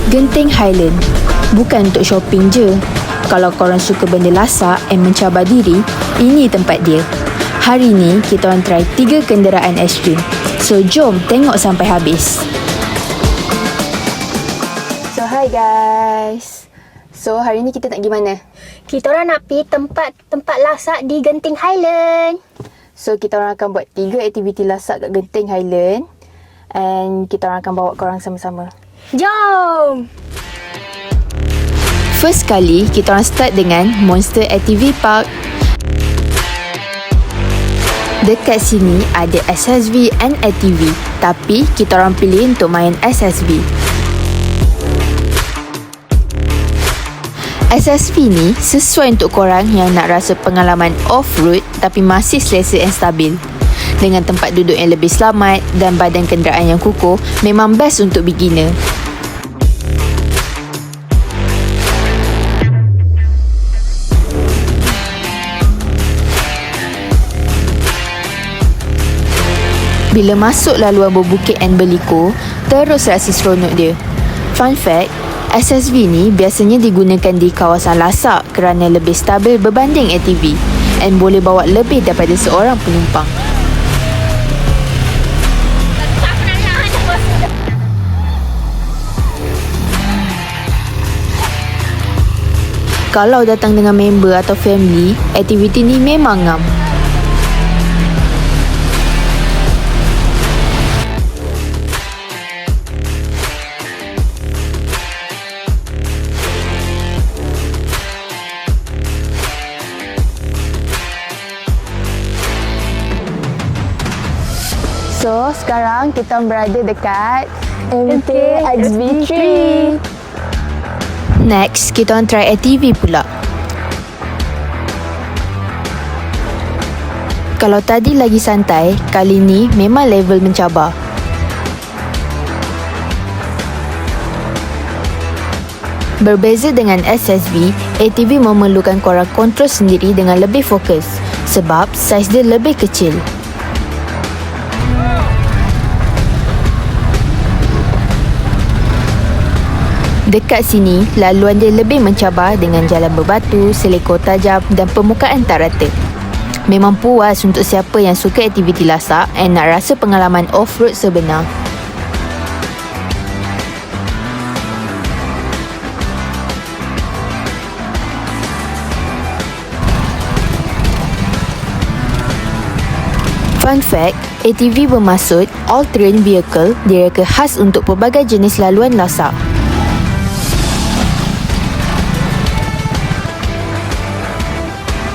Genting Highland bukan untuk shopping je. Kalau korang suka benda lasak dan mencabar diri, ini tempat dia. Hari ni kita orang try 3 kenderaan ekstrim. So jom tengok sampai habis. So hi guys. So hari ni kita nak pergi mana? Kita orang nak pergi tempat lasak di Genting Highland. So kita orang akan buat 3 aktiviti lasak kat Genting Highland. And kita orang akan bawa korang sama-sama. Jom! First kali, kita orang start dengan Monster ATV Park. Dekat sini ada SSV and ATV, tapi kita orang pilih untuk main SSV. SSV ni sesuai untuk korang yang nak rasa pengalaman off-road tapi masih selesa dan stabil. Dengan tempat duduk yang lebih selamat dan badan kenderaan yang kukuh, memang best untuk beginner. Bila masuk laluan berbukit dan berliku, terus rasa seronok dia. Fun fact, SSV ni biasanya digunakan di kawasan lasak kerana lebih stabil berbanding ATV dan boleh bawa lebih daripada seorang penumpang. Kalau datang dengan member atau family, aktiviti ni memang ngam. So, sekarang kita berada dekat MTXV3. Next, kita orang try ATV pula. Kalau tadi lagi santai, kali ni memang level mencabar. Berbeza dengan SSV, ATV memerlukan korang kontrol sendiri dengan lebih fokus sebab saiz dia lebih kecil. Dekat sini, laluan dia lebih mencabar dengan jalan berbatu, selekor tajam dan permukaan tak rata. Memang puas untuk siapa yang suka aktiviti lasak dan nak rasa pengalaman off-road sebenar. Fun fact, ATV bermaksud all-terrain vehicle direka khas untuk pelbagai jenis laluan lasak.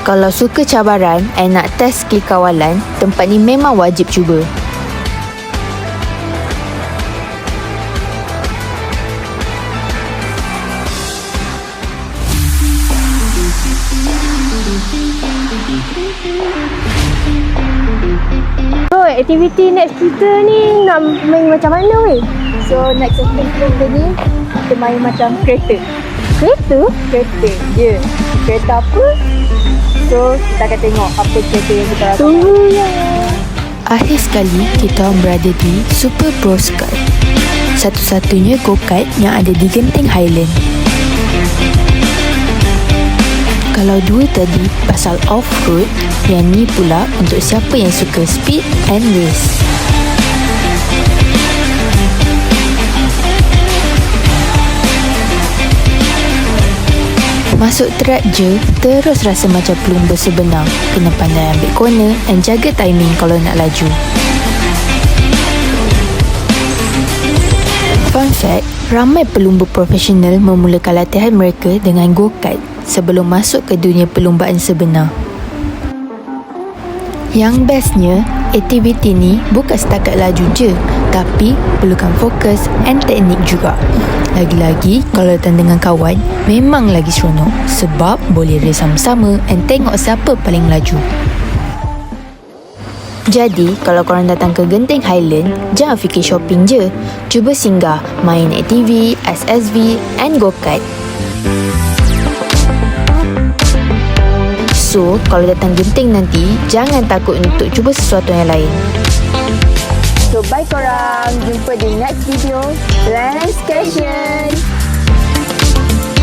Kalau suka cabaran dan nak test skill kawalan, tempat ni memang wajib cuba. Oh, aktiviti next kita ni nak main macam mana weh? So next aktiviti kita ni, kita main macam kereta. Kereta? Kereta, ya. Kereta apa? So, kita akan tengok apa kereta yang kita rasa. Tunggu ya. Akhir sekali, kita berada di Super Pro Sky, satu-satunya go-kart yang ada di Genting Highland. Kalau dua tadi pasal off-road, yang ni pula untuk siapa yang suka speed and race. Masuk track je, terus rasa macam pelumba sebenar. Kena pandai ambil corner dan jaga timing kalau nak laju. Fun fact, ramai pelumba profesional memulakan latihan mereka dengan go-kart sebelum masuk ke dunia perlumbaan sebenar. Yang bestnya, aktiviti ni bukan setakat laju je, tapi perlukan fokus dan teknik juga. Lagi-lagi, kalau datang dengan kawan, memang lagi seronok sebab boleh race sama-sama dan tengok siapa paling laju. Jadi, kalau korang datang ke Genting Highland, jangan fikir shopping je. Cuba singgah, main ATV, SSV and go-kart. So, kalau datang Genting nanti, jangan takut untuk cuba sesuatu yang lain. So, bye korang. Jumpa di next video. Lance Station.